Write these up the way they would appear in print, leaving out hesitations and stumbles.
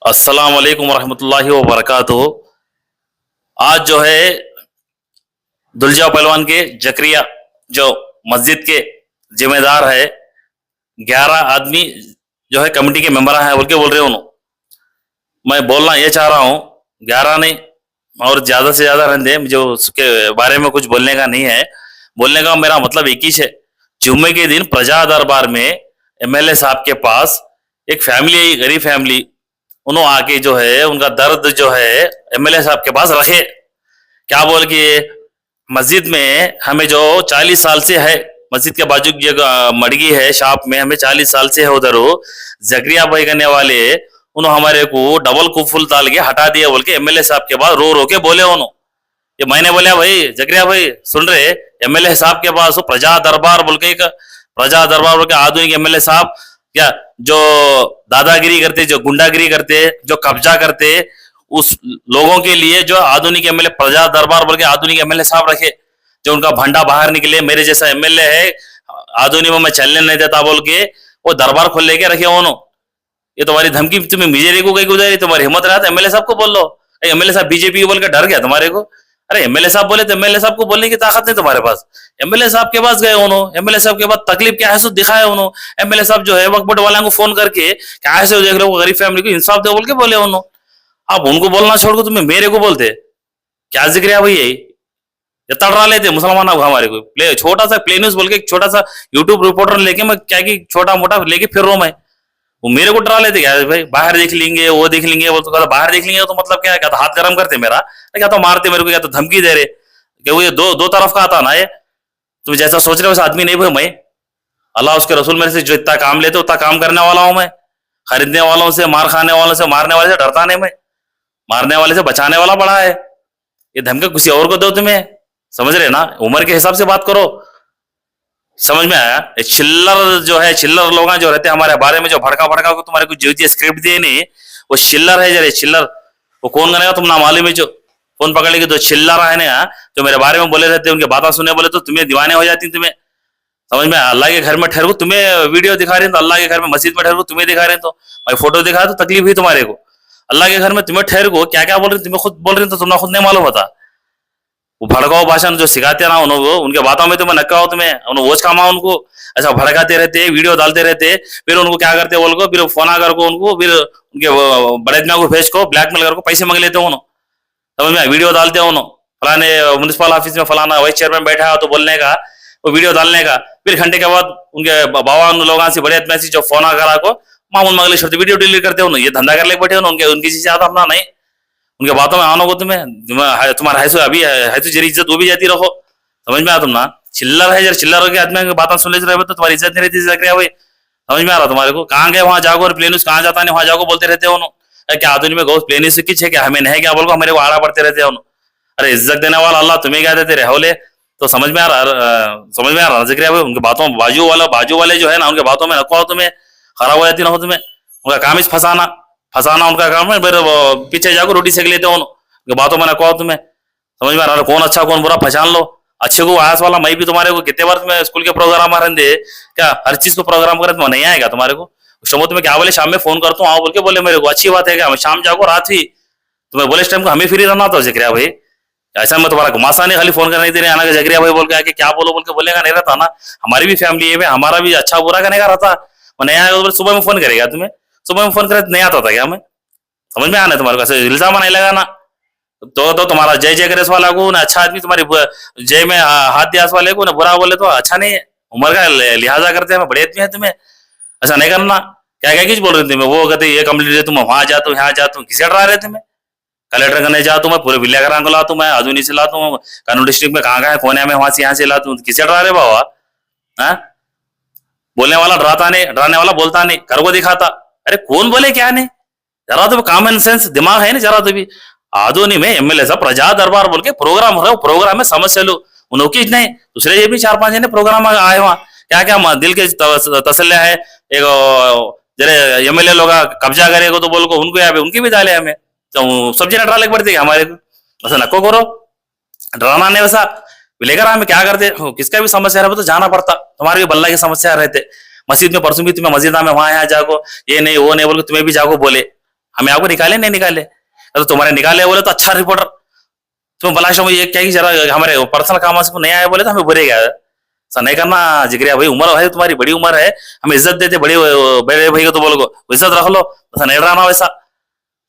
अस्सलाम वालेकुम रहमतुल्लाहि व बरकातुहू। आज जो है दुलजा पहलवान के जकरिया जो मस्जिद के जिम्मेदार है, 11 आदमी जो है कमेटी के मेंबर हैं बोल के बोल रहे हो। मैं बोलना ये चाह रहा हूँ 11 नहीं और ज्यादा से ज्यादा रहने मुझे उसके बारे में कुछ बोलने का नहीं है। बोलने का मेरा मतलब एक ही है। जुम्मे के दिन प्रजा दरबार में एमएलए साहब के पास एक फैमिली है, गरीब फैमिली, उन्होंने आके जो है उनका दर्द जो है एमएलए साहब के पास रखे। क्या बोल के मस्जिद में हमें जो 40 साल से है, मस्जिद के बाजू की जगह मड़गी है शॉप में, हमें 40 साल से है उधर वो जकरिया भाई करने वाले, उन्होंने हमारे को डबल कुफुल डाल के हटा दिया बोल के एमएलए साहब के पास रो रो के बोले उन्होंने। ये मैंने बोला भाई जकरिया भाई सुन रहे, एमएलए साहब के पास वो प्रजा दरबार बोल के, एक प्रजा दरबार बोल के आधुनिक एमएलए साहब क्या जो दादागिरी करते, जो गुंडागिरी करते, जो कब्जा करते, उस लोगों के लिए जो आधुनिक एमएलए प्रजा दरबार बोल के आधुनिक एमएलए साहब रखे, जो उनका भंडा बाहर निकले, मेरे जैसा एमएलए है आधुनिक में मैं चलने नहीं देता बोल के वो दरबार खोल लेके रखे उन्होंने। ये तुम्हारी धमकी तुम्हें मुझे को गई गुजारी, तुम्हारी हिम्मत रहा था एमएलए साहब को बोल लो। एमएलए साहब बीजेपी बोल के डर गया तुम्हारे को? अरे एमएलए साहब बोले तो एमएलए साहब को बोलने की ताकत नहीं तुम्हारे पास। एमएलए साहब के पास गए उन्होंने, एमएलए साहब के पास तकलीफ क्या है सो दिखाया उन्होंने। एमएलए साहब जो है वक्त बोर्ड वालों को फोन करके क्या ऐसे देख रहे हो गरीब फैमिली को इंसाफ दे बोल के बोले उन्होंने। आप उनको बोलना छोड़ को तुम्हें मेरे को बोलते, क्या जिक्र है भैया? ये तड़रा लेते मुसलमान अब हमारे को प्ले छोटा सा प्ले न्यूज बोल के छोटा सा यूट्यूब रिपोर्टर लेके मैं क्या की छोटा मोटा लेके फिर रहा हूं मैं। वो मेरे को डरा लेते क्या भाई, बाहर देख लेंगे वो देख लेंगे, वो तो कहता बाहर देख लेंगे तो मतलब क्या, क्या तो हाथ गर्म करते मेरा, क्या तो मारते मेरे को, क्या तो धमकी दे रहे कि वो ये दो दो तरफ का आता ना ये। तुम जैसा सोच रहे हो वैसा आदमी नहीं भाई मैं। अल्लाह उसके रसूल मेरे से जो इतना काम लेते उतना काम करने वाला हूं मैं। खरीदने वालों से, मार खाने वालों से, मारने वाले से डरता नहीं मैं, मारने वाले से बचाने वाला बड़ा है। ये धमकी किसी और को दो तुम्हें, समझ रहे ना? उम्र के हिसाब से बात करो। समझ में आया? ये चिल्लर जो है, चिल्लर लोग जो रहते हैं हमारे बारे में, जो भड़का भड़का को तुम्हारे को जो स्क्रिप्ट दिए नहीं, वो चिल्लर है जरे चिल्लर। वो कौन करेगा तुम ना मालूम है, जो फोन पकड़ लेके दो चिल्लर है ना, जो मेरे बारे में बोले रहते हैं, उनके बातें सुने बोले तो तुम्हें दीवाने हो जाती तुम्हें। समझ में आया? अल्लाह के घर में ठहरो तुम्हें वीडियो दिखा रहे हैं तो अल्लाह के घर में मस्जिद में ठहरो तुम्हें दिखा रहे हैं तो भाई फोटो दिखा तो तकलीफ हुई तुम्हारे को। अल्लाह के घर में तुम्हें ठहर को क्या क्या बोल रहे हैं तुम्हें खुद बोल रहे हैं तो तुम्हें खुद नहीं मालूम होता। वो भड़काओ भाषण जो सिखाते हैं ना उन्होंने, उनके बातों में तुम्हें नक्का हो तुम्हें, उन्हें वोच कामा उनको ऐसा भड़काते रहते, वीडियो डालते रहते, फिर उनको क्या करते बोल को, फिर फोन आकर को उनको, फिर उनके बड़े को भेज को ब्लैकमेल कर को पैसे मांग लेते हो। समझ में? वीडियो डालते हो फलाने म्यूनिसिपल ऑफिस में फलाना वाइस चेयरमैन बैठा है तो बोलने का, वो वीडियो डालने का, फिर घंटे के बाद उनके बाबा उन लोगों से बड़े मैसेज जो फोन आकर को मामूल मंगले शर्त वीडियो डिलीट करते हो। ये धंधा कर ले बैठे हो उनके, उनकी चीजें आता अपना नहीं, उनके बातों में आनो को तुम्हारा है अभी है तो जरी इज्जत वो भी जाती रहो। समझ में आ तुम ना? चिल्लर है जरा, चिल्लर के आदमी की बातें सुन लेते रहे तो तुम्हारी इज्जत नहीं रहती जकरिया भाई। समझ में आ रहा तुम्हारे को? कहाँ गए वहां जागो, और प्लेन्यूज कहाँ जाता नहीं वहां जागो बोलते रहते हो। क्या आदमी में गो प्लेन्यूज से किच है क्या, हमें नहीं क्या बोल मेरे को आड़ा पड़ते रहते हो। अरे इज्जत देने वाला अल्लाह तुम्हें क्या देते रहोले? तो समझ में आ रहा, समझ में आ रहा जिक्र भाई। उनके बातों बाजू वाले जो है ना, उनके बातों में रखो तुम्हें खराब हो जाती ना हो तुम्हें। उनका काम ही फंसाना, फंसाना उनका काम है। फिर पीछे जाकर रोटी सेक लेते हो उनके बातों में रखो तुम्हें। समझ में आ रहा? कौन अच्छा कौन बुरा पहचान लो। अच्छे को आयास वाला मैं भी तुम्हारे को कितने बार तुम्हें स्कूल के प्रोग्राम आ रहे क्या, हर चीज को प्रोग्राम करे तो नहीं आएगा तुम्हारे को? शमो तुम्हें क्या बोले शाम में फोन करता हूँ आओ बोल के बोले मेरे को, अच्छी बात है क्या? शाम जाओ रात ही तुम्हें बोले इस टाइम को हमें फ्री रहना था जिक्रिया भाई। ऐसा मैं तुम्हारा घुमासा नहीं, खाली फोन करने दे रहे आना का जगरिया भाई बोल के आके क्या बोलो बोल के बोलेगा नहीं रहता ना। हमारी भी फैमिली है, हमारा भी अच्छा बुरा करने का रहता। वो नहीं आएगा तो सुबह में फोन करेगा तुम्हें, सुबह में फोन करे नहीं आता था क्या? मैं समझ में आना तुम्हारे को इल्जाम नहीं लगाना। तो तुम्हारा जय जय करेस वाला को ना अच्छा आदमी, तुम्हारी जय में हाथ दियास वाले को ना बुरा बोले तो अच्छा नहीं है। उम्र का लिहाजा करते हैं, बड़े आदमी है तुम्हें ऐसा नहीं करना। क्या क्या किस बोल रहे थे मैं, वो कहते ये कंप्लीट है, तुम वहां जाता हूँ यहाँ जाता हूँ, किसे डरा रहे थे? मैं कलेक्टर करने जाता हूँ, मैं पूरे विलिया का को लाता हूँ, मैं आधुनिक से लाता हूँ, कानून डिस्ट्रिक्ट में कहाँ कहाँ है कोने में वहां से यहाँ से लाता हूँ, किसे डरा रहे बाबा? हाँ? बोलने वाला डराता नहीं, डराने वाला बोलता नहीं, कर को दिखाता। अरे कौन बोले क्या नहीं, जरा तो कॉमन सेंस दिमाग है ना जरा तो भी। आधुनिक में एमएलए साहब प्रजा दरबार बोल के प्रोग्राम हो रहा है, प्रोग्राम में समझ चलो उनकी नहीं, दूसरे ये भी 4-5 जने प्रोग्राम आए वहां। क्या क्या दिल के तसल्लिया है, एक जरे एमएलए लोग कब्जा करेगा तो बोल को उनको यहाँ पे उनकी भी डाले हमें, तो सब जना डरा लग पड़ती है हमारे को। वैसा नको करो, डराना नहीं वैसा लेकर हमें क्या करते, किसका भी समस्या रहे तो जाना पड़ता। तुम्हारे भी बल्ला की समस्या रहते, मस्जिद में परसों भी तुम्हें मस्जिद में वहां यहाँ जागो, ये नहीं वो नहीं बोल तुम्हें भी जागो बोले, हमें आपको निकाले नहीं निकाले, तो तुम्हारे निकाले बोले तो अच्छा रिपोर्टर, तुम बलाश ये क्या कि जरा हमारे पर्सनल काम से नहीं आया बोले तो हमें बुरे गया। ऐसा नहीं करना जिक्रिया भाई, उम्र है तुम्हारी, बड़ी उम्र है, हमें इज्जत देते बड़े बड़े भाई को, तो बोलो इज्जत रख लो, ऐसा नहीं रहना वैसा,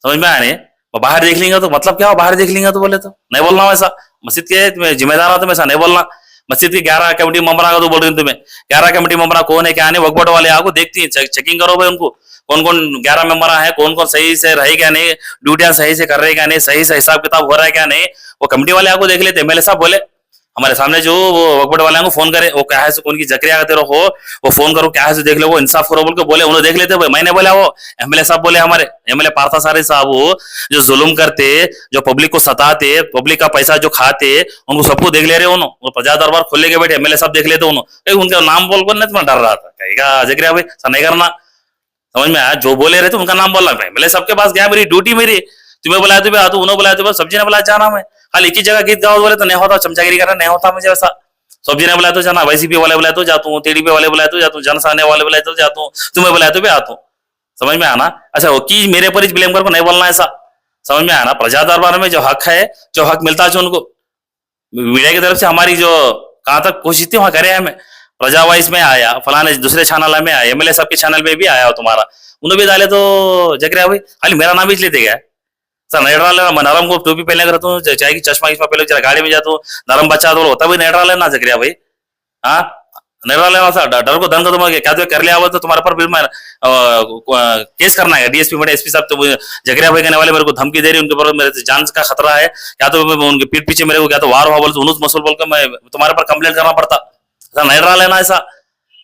समझ में आया नहीं? बाहर देख लेंगे तो मतलब क्या हो, बाहर देख लेंगे तो बोले तो नहीं बोलना वैसा, मस्जिद के तुम्हें जिम्मेदार हो तुम, ऐसा नहीं बोलना। मस्जिद के 11 कमेटी मेंबर का तो बोल रही हूँ तुम्हें, 11 कमेटी मेंबर कौन है क्या नहीं, वक्फ बोर्ड वाले आपको देखती है, चेकिंग करो भाई उनको, कौन कौन 11 मेंबर है, कौन कौन सही से रहे क्या नहीं, ड्यूटियां सही से कर रहे क्या नहीं, सही से हिसाब किताब हो रहा है क्या नहीं, वो कमेटी वाले आपको देख लेते। एमएलए साहब बोले हमारे सामने, जो वो वक्फ बोर्ड वाले को फोन करे, वो क्या है कौन की जकरिया का तेरे हो, वो फोन करो क्या है देख लो, वो इंसाफ करो बोल के बोले, उन्होंने देख लेते भाई, मैंने बोला वो एमएलए साहब बोले, हमारे एमएलए पार्थसारथी साहब, वो जो जुल्म करते, जो पब्लिक को सताते, पब्लिक का पैसा जो खाते, उनको सबको देख ले रहे उन्होंने, प्रजा दरबार खोल के बैठे एमएलए साहब देख लेते उन्होंने, उनका नाम बोल कर नहीं, डर रहा था कहेगा जकरिया भाई ऐसा नहीं करना, समझ में आया? जो बोले रहे थे उनका नाम बोलना, एमएलए सबके पास गया, मेरी ड्यूटी मेरी, तुम्हें बुलाया तो आतो, उन्होंने बुलाया तो सब्जी ने बुलाया जाना, मैं खाली एक ही जगह गीत गाओ बोले तो नहीं होता, चमचागिरी करना नहीं होता मुझे वैसा, सब्जी ने बुलाया तो जाना, वाईसीपी वाले बुलाया तो जाता हूँ, टीडीपी वाले बुलाया तो जाता हूँ, जनसाने वाले बुलाया तो जाता हूँ, तुम्हें बुलाया तो भी आता हूँ, समझ में आना? अच्छा वो की मेरे पर ब्लेम करके नहीं बोलना ऐसा, समझ में आना? प्रजा दरबार में जो हक है, जो हक मिलता है जो उनको मीडिया की तरफ से, हमारी जो कहाँ तक कोशिश थी वहां करे हमें, प्रजा वाइस में आया, फलाने दूसरे चैनल में आया, एमएलए सबके चैनल में भी आया हो तुम्हारा, उन्होंने भी डाले तो जकरिया भाई खाली मेरा नाम भी लेते गया सर, नहीं डाले मैं नरम को टोपी पहले करता हूँ, चाहे की चश्मा किस्मा पहले, जरा गाड़ी में जाता हूँ, नरम बच्चा तो होता भी नहीं डाले ना जकरिया भाई, हाँ नहीं डाले ना सर, डर को धन का तुम्हारे क्या तो कर लिया हो तो तुम्हारे पर फिर मैं केस करना है, डीएसपी मेरे एसपी साहब तो जकरिया भाई कहने वाले मेरे को धमकी दे रही, उनके ऊपर मेरे जान का खतरा है, क्या तो उनके पीठ पीछे मेरे को क्या तो वार हुआ बोल, उन्नीस मसूल बोल कर मैं तुम्हारे पर कंप्लेंट करना पड़ता, ऐसा नहीं डाल लेना ऐसा,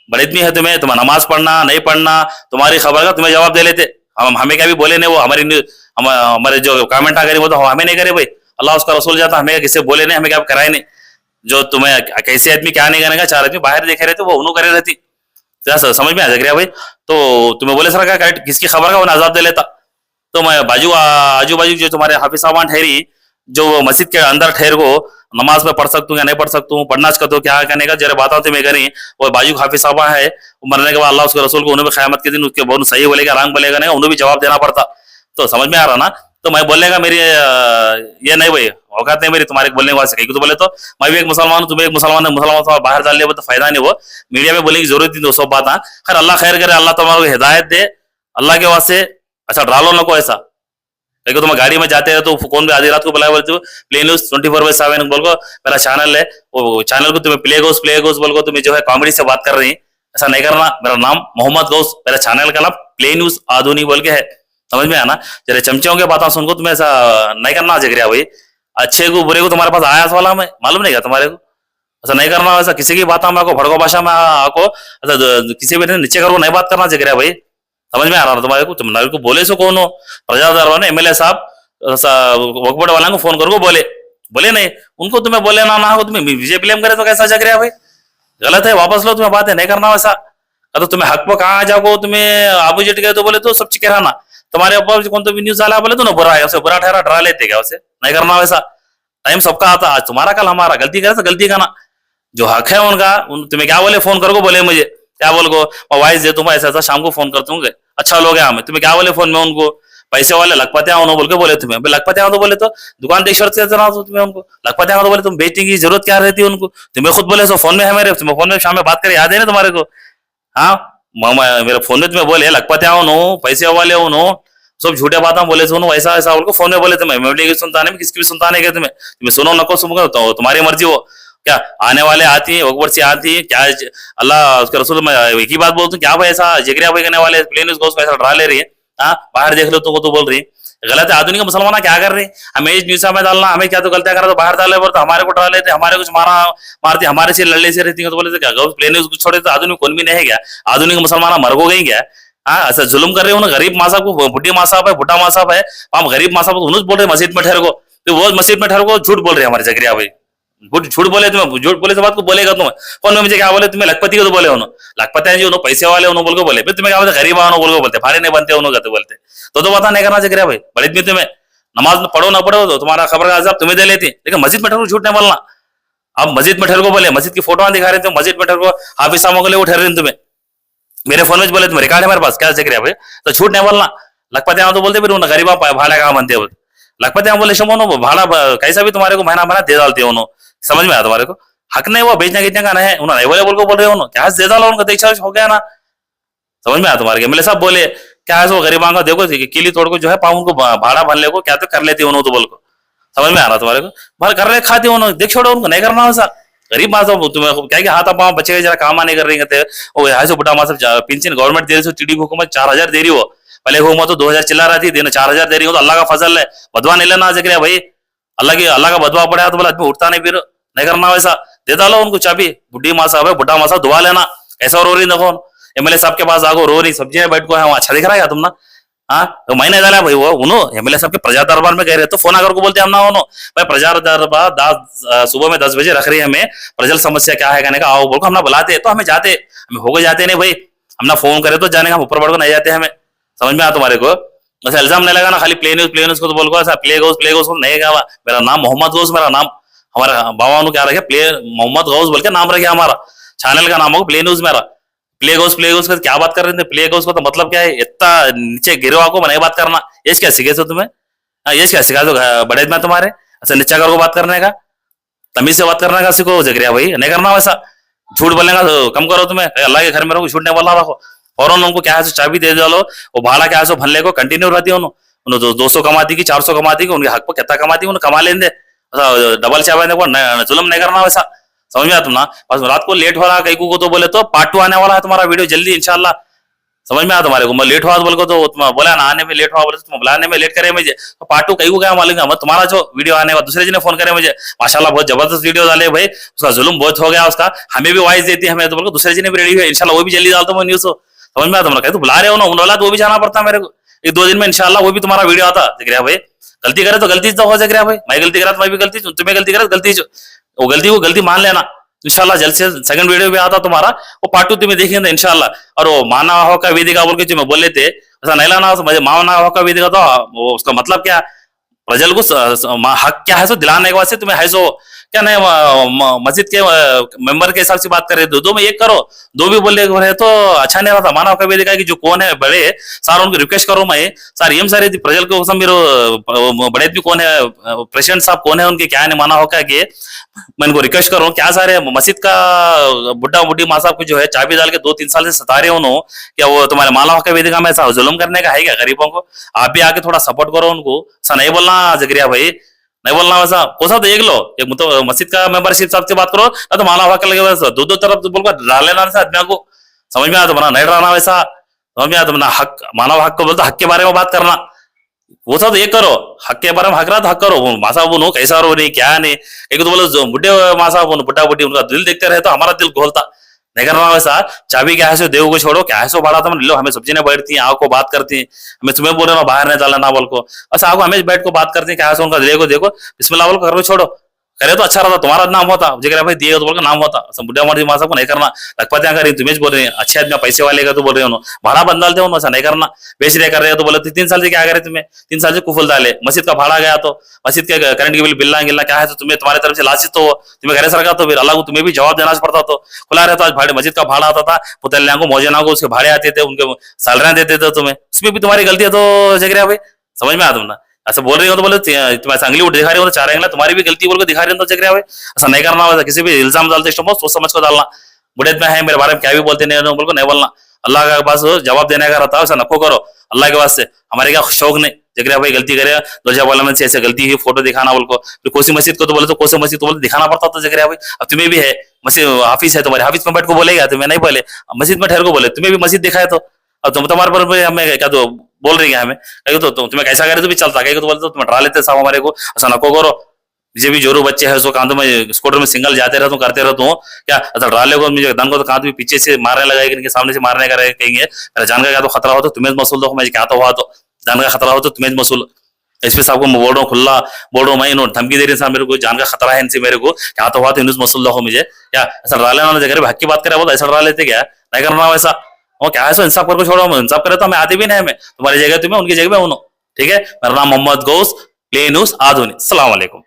बड़े इतनी है तुम्हें, तुम्हें नमाज पढ़ना नहीं पढ़ना तुम्हारी खबर का तुम्हें जवाब दे लेते, हम हमें क्या भी बोले नहीं, वो हमारे जो कमेंट आ गए वो तो हमें नहीं करे भाई, अल्लाह उसका रसूल जाता, हमें किसी बोले नहीं, हमें क्या कराए नहीं, जो तुम्हें कैसे आदमी क्या नहीं करेगा, 4 आदमी बाहर देखे रहते वो उन्होंने करे रहती, तो समझ में आ जकरिया भाई, तो तुम्हें बोले सर क्या किसकी खबर का वो आजाद दे लेता, तो मैं आजू बाजू जो तुम्हारे हाफिज साहबान ठहरी, जो मस्जिद के अंदर ठहर को नमाज में पढ़ सकता हूँ या नहीं पढ़ सकता हूँ, पढ़ना का तो क्या कहने का जरा बताओ तो मैं करी, वो बाजू हाफिज साहबा है, मरने के बाद अल्लाह उसके रसूल को उन्हें भी क़यामत के दिन उसके बहुत सही बोलेगा रंग बोलेगा नहीं, उन्हें भी जवाब देना पड़ता, तो समझ में आ रहा ना? तो मैं बोलेगा मेरी ये नहीं भाई औकात नहीं मेरी तुम्हारे बोलने के वास्ते, तो बोले तो मैं भी एक मुसलमान हूँ, तुम एक मुसलमान है, मुसलमान तो बाहर डाल लिया तो फायदा नहीं, वो मीडिया में बोलने की जरूरत नहीं, सब बात है खैर, अल्लाह खैर करे, अल्लाह तुम्हारे को हिदायत दे, अल्लाह के वास्ते अच्छा डालो ना को ऐसा, देखो तुम गाड़ी में जाते हो तो फोन पे आधी रात को बुलाया बोलते हो प्ले न्यूज 24/7 बोल को मेरा चैनल है, वो चैनल को तुम्हें प्ले गोस बोल को तुम्हें जो है कॉमेडी से बात कर रही है, ऐसा नहीं करना, मेरा नाम मोहम्मद गौस, मेरा चैनल का नाम प्ले न्यूज आधुनिक बोल के है, समझ में आना? जरा चमचों के बातें सुनको तुम्हें ऐसा नहीं करना जकरिया भाई, अच्छे को बुरे को तुम्हारे पास आया वाला में मालूम नहीं क्या तुम्हारे को, ऐसा नहीं करना, वैसा किसी की बात में आपको भड़को भाषा में आपको ऐसा किसी भी नीचे करो नहीं बात करना जकरिया भाई, समझ में आ रहा तुम्हारे को? तुम्हारे को बोले सो कौन हो, प्रजा दरबार ने एमएलए साहब वक्फ बोर्ड वाले को फोन करो बोले, बोले नहीं उनको तुम्हें बोले ना हो, तुम्हें विजय ब्लेम करे तो कैसा जकरिया भाई, गलत है, वापस लो, तुम्हें बात है नहीं करना वैसा, तो तुम्हें हक पर कहाँ आ जाओ, तुम्हें अपोजिट गए तो बोले तो सब चिके रहना, तुम्हारे ऊपर कौन तो भी न्यूज आला बोले तो ना बुरा है, उसे बुरा ठहरा डरा लेते क्या, उसे नहीं करना वैसा, टाइम सबका आता, आज तुम्हारा कल हमारा, गलती करे तो गलती का ना, जो हक है उनका, तुम्हें क्या बोले फोन करो बोले मुझे क्या बोल को मैं वॉइस दे दूंगा ऐसा शाम को फोन कर दूंगे, अच्छा लोग हमें तुम्हें क्या बोले फोन में उनको, पैसे वाले लखपति आओ बोल के बोले तुम्हें, लखपति आओ तो बोले तो दुकान देश्वर से तुम्हें उनको लखपति आओ तो बोले तुम बेचने की जरूरत क्या रहती है उनको, तुम्हें खुद बोले सो फोन में है मेरे, तुम्हें फोन में शाम में बात करे याद है ना तुम्हारे को, हाँ मेरे फोन में तुम्हें बोले लखपति आओ नो पैसे वाले हो नो, सब झूठे बात बोले सुनो ऐसा ऐसा बोल फोन में बोले तुम्हें, मैं सुनता नहीं किसकी भी सुनता नहीं, तुम्हें सुनो नको सुनो तो तुम्हारी मर्जी हो, क्या आने वाले आती है अकबर से आती है क्या, अल्लाह उसके रसूल में एक ही बात बोलते हैं क्या भाई ऐसा जकरिया भाई कहने वाले प्लेन उसको ऐसा डरा ले रही है, हाँ बाहर देख लो तो बोल रही है गलत है, आधुनिक मुसलमान क्या कर रही है, हमें इस न्यूज में डालना, हमें क्या तो गलतियां करा तो बाहर डाले तो हमारे को डरा लेते, हमारे कुछ मारती हमारे से लड़ने से रहती है, तो बोले क्या प्लेन न्यूज छोड़े तो आधुनिक कौन भी नहीं है क्या, आधुनिक मुसलमान मर गो गई क्या, हाँ ऐसा जुल्म कर रहे हो ना, गरीब माँ साहब को बुढ़ी माँ साहब है भुट्टा माँ साहब है, हम गरीब माँ साहब को बोल रहे मस्जिद में ठहर को, तो वो मस्जिद में ठहर को झूठ बोल रहे हैं हमारे जकरिया भाई, झूठ बोले तुम्हें, झूठ बोले तो बात को बोलेगा तुम्हें, फोन में मुझे क्या बोले तुम्हें लखपति को तो बोले उन्होंने, लखपति है जी उन्होंने पैसे वाले उन्होंने बोल के बोले, फिर तुम्हें क्या बोलते गरीब आओ बोल के बोलते, भारे नहीं बनते उन्होंने कहते बोलते, तो बता नहीं करना जकरिया भाई, बड़े भी तुम्हें नमाज में पढ़ो ना पढ़ो तो तुम्हारा खबर का अजाब तुम्हें दे लेती, लेकिन मस्जिद में ठहरो झूठ नहीं बोलना, अब मस्जिद में ठहर को बोले, मस्जिद की फोटो दिखा रहे थे मस्जिद में ठहर को हाफिज साहब के लिए वो ठहर रहे तुम्हें, मेरे फोन में बोले तुम रिकॉर्ड है मेरे पास क्या जकरिया भाई, तो झूठ नहीं बोलना, लखपति तो बोलते फिर उन्हें गरीबा भाड़ा कहाँ बनते हो लखपति बोले शमो भाड़ा कैसा भी तुम्हारे को महीना महीना दे डालते हो उन्होंने समझ में आया तुम्हारे को हक नहीं हुआ बेचने खींचने का नहीं उन्होंने अवेलेबल को बोल रहे हो क्या दे डालो उनको दीक्षा हो गया ना समझ में आया तुम्हारे एमएलए साहब बोले क्या है सो गरीबां का देखो किली तोड़ को जो है पाउन को भाड़ा भरने को क्या तो कर लेती उन्होंने तो बोल को समझ में आ रहा तुम्हारे को भर कर रहे खाती उन्होंने देख छोड़ो उनको नहीं करना वैसा गरीब माँ तो तुम्हें क्या कि हाथ पाँव बच्चे जरा काम आने कर रही कहते वो यहाँ से बुढ़ा माँ सब पेंशन गवर्नमेंट दे रही टीडी हुकूमत 4000 दे रही हो पहले हुकूमत तो 2000 चिल्ला रही थी 4000 दे रही हो तो अल्लाह का फजल है बदवा नहीं लेना जिक्र भाई अल्लाह का बदवा पड़ा तो बोला आदमी उठता नहीं फिर नहीं करना वैसा दे डालो उनको चाबी बुढ़ी माँ साहब है बुढ़ा माँ साहब दुआ लेना ऐसा रो रही देखो एमएलए साहब के पास आगो रो रही सब्जी बैठ को है अच्छा दिख रहा है तुम ना हाँ तो मैंने डाला भाई वो उनो एमएलए साहब के प्रजा दरबार में गए रहे तो फोन आकर को बोलते हम ना उनो भाई प्रजा दरबार सुबह में 10 बजे रख रही है हमें प्रजल समस्या क्या है कहने का आओ बोल को हम ना बुलाते तो हमें जाते हमें हो गए जाते नहीं भाई हम ना फोन करे तो जाने का ऊपर बढ़ को नहीं जाते हमें समझ में आ तुम्हारे को वैसे इल्जाम नहीं लगा ना खाली प्ले न्यूज को तो बोल को ऐसा प्ले गौस को नहीं कहा मेरा नाम मोहम्मद गौस मेरा नाम हमारा बाबा ने क्या रखे प्ले मोहम्मद गौस बोल के नाम रखे हमारा चैनल का नाम होगा प्ले न्यूज मेरा प्ले गोस का क्या बात कर रहे थे प्ले गोस को तो मतलब क्या है इतना नीचे गिरो को नहीं बात करना ये क्या सिखे तो तुम्हें ये क्या सिखा दो बड़े में तुम्हारे अच्छा नीचा करो बात करने का तमीज से बात करने का सीखो जगरिया भाई नहीं करना वैसा झूठ बोलने का तो कम करो तुम्हें अल्लाह के घर में रहो छूटने वाला रखो और उनको क्या है चाबी दे डालो वो भाड़ा क्या है भरने को कंटिन्यू रहती है उन्होंने 200 कमाती की 400 कमाती की उनके हक पर कितना कमाती उन्हें कमा लेंगे डबल चाबी जुलम नहीं करना वैसा समझ में आया तुम ना बस रात को लेट हो रहा कई को तो बोले तो पार्ट 2 आने वाला है तुम्हारा वीडियो जल्दी इंशाल्लाह समझ में आया तुम्हारे को मैं लेट हुआ बोल को तो तुम बोला ना आने में लेट हुआ बोले तुम बुलाने में लेट करे मुझे तो पार्ट 2 कई को क्या मालूम है तुम्हारा जो वीडियो आने वाला दूसरे जी ने फोन करे मुझे माशाल्लाह बहुत जबरदस्त वीडियो डाले भाई उसका जुल्म बहुत हो गया उसका हमें भी वॉइस देती है हमें तो बोल दूसरे जी ने भी रेडी है इंशाल्लाह वो भी जल्दी डालता हूँ न्यूज समझ में आया तुम्हारा तो बुला रहे हो ना उन वाला तो वो भी जाना पड़ता मेरे को 1-2 दिन में इंशाल्लाह वो भी तुम्हारा वीडियो आता जगरिया भाई गलती करे तो गलती तो हो जगरिया भाई मैं गलती करा तो मैं भी गलती तुम्हें गलती करे गलती वो गलती को गलती मान लेना इंशाल्लाह जल्द से सेकंड वीडियो भी आता तुम्हारा वो पार्ट 2 तुम्हें देखेंगे इंशाल्लाह और वो मानव हक का वेदिका बोल के जो मैं बोले थे ऐसा नहीं लाना मुझे मानव हक का वेदिका तो वो उसका मतलब क्या प्रजल को हक क्या है सो दिलाने के वास्ते तुम्हें है सो क्या नहीं मस्जिद के मेंबर के हिसाब से बात कर रहे थे 2 में 1 करो 2 भी बोल रहे तो अच्छा नहीं रहा मानव का वेदिका की जो कौन है बड़े सार उनको रिक्वेस्ट करो मैं सार एम सारे प्रजल को మీరు बड़े भी कौन है प्रेसिडेंट साहब कौन है उनके क्या नहीं माना होगा कि मैं इनको रिक्वेस्ट कर रहा हूँ क्या सारे मस्जिद का बुढ़ा बुढ़ी माँ साहब को जो है चाबी डाल के 2-3 साल से सता रहे उन्होंने क्या वो तुम्हारे मानव का वेदिका में ऐसा जुल्म करने का है क्या गरीबों को आप भी आके थोड़ा सपोर्ट करो उनको ऐसा नहीं बोलना जगरिया भाई नहीं बोलना वैसा कोसा देख लो एक तो मस्जिद का मेंबरशिप साहब से बात करो ना तो मानव हक लगे वैसा दो तरफ तो बोल डाल लेना वैसा आदमी को समझ में आया तुम्हारा नहीं डालना वैसा समझ में आया तुम्हारा हक मानव हक को बोलते हक के बारे में बात करना वो सब एक करो हक के बारे में हक रहा तो हक करो माँ साहब उन्होंने कैसा रो नहीं क्या नहीं एक तो बोलो बुढ़े माँ साहब बुढ़ा बुढ़ी उनका दिल देखते रहे तो हमारा दिल घोलता नहीं करना वैसा चाबी क्या है सो देव को छोड़ो क्या है सो भाड़ा तुम लो हमें सब्जी ने बैठती है आग को बात करती है हमें तुम्हें बोल रहे हो बाहर नहीं डालना बोल को बस आग हमें बैठ को बात करती है क्या है सो उनका देखो देखो बिस्मिल्लाह बोल को छोड़ो करे तो अच्छा रहता तुम्हारा नाम होता जगह भाई दिए तो बोल नाम होता बुढ़ा मर्जी माँ साहब को नहीं करना लखपतियां कर रही तुम्हें बोल रहे हैं अच्छे आदमी पैसे वाले का तो बोल रहे हो भाड़ा बंद डालते हो ऐसा नहीं करना बेच रहे कर रहे हो तो बोले 3 साल से क्या करे तुम्हें 3 साल से कुफल डाले मस्जिद का भाड़ा गया तो मस्जिद के करंट के बिल गिलना क्या है तो तुम्हें तुम्हारी तरफ से लासित तो तुम्हें घर सरकार तो फिर अल्लाह को तुम्हें भी जवाब देना पड़ता तो खुला रहता आज भाड़े मस्जिद का भाड़ा आता था पुतलिया को मौजना को उसके भाड़े आते थे उनके सैलरियां देते थे तुम्हें उसमें भी तुम्हारी गलती है तो जगरिया भाई समझ में आया तुमने ऐसा बोल रही हो तो बोले तुम्हारे अंगली दिखा रही हो तो 4 एंगला तुम्हारी भी गलती बोल को दिखा रही हो तो जगरिया भाई ऐसा नहीं करना वैसा किसी भी इल्जाम डालते बहुत सोच समझ को डालना बुढ़े में है मेरे बारे में क्या भी बोलते नहीं बोल को नहीं बोलना अल्लाह के पास जवाब देने का रहता है ऐसा नको करो अल्लाह के वास्ते हमारे क्या शौक नहीं जगरिया भाई गलती करे दुल्जा वाला से ऐसे गलती हुई फोटो दिखाना बोल को फिर कोसी मस्जिद को तो बोले तो कोसी मस्जिद तो बोले दिखाना पड़ता तो जगरिया भाई अब तुम्हें भी है मस्जिद हाफिज है तुम्हारे हाफिज में बैठ को बोलेगा तुम्हें नहीं बोले मस्जिद में ठहर को बोले तुम्हें भी मस्जिद दिखाए तो अब तुम तुम्हारे पर हमें क्या तो बोल रही है हमें कहीं तो तुम्हें कैसा करे तो भी चलता कहीं तो बोलते तो तुम डरा लेते साहब हमारे को ऐसा नको करो मुझे भी जोरू बच्चे है सो कहा तो मैं स्कूटर में सिंगल जाते रहता हूँ करते रहता हूँ क्या ऐसा डरा लेगा मुझे दन को तो कहा तो पीछे से मारने लगा इनके सामने से मारने का कहेंगे मेरा जान का क्या तो खतरा हो तो तुम्हें मसूल दो मैं क्या तो हुआ तो जान का खतरा हो तो तुम्हें मसूल एसपी साहब को मैं बोल रहा हूँ खुला बोल रहा हूँ मैं इन्होंने धमकी दे रही है मेरे को जान का खतरा है इनसे मेरे को क्या तो हुआ तो न्यूज मसूल दो मुझे क्या ऐसा डरा लेना जगह हक की बात करे बोल ऐसा डरा लेते क्या नहीं करना वैसा वो क्या है सो इंसाफ करके छोड़ो इंसाफ करे तो हमें आते भी नहीं हमें तुम्हारी जगह तुम्हें उनकी जगह में उन्हों ठीक है मेरा नाम मोहम्मद गौस प्ले न्यूज आधुनिक अस्सलाम वालेकुम।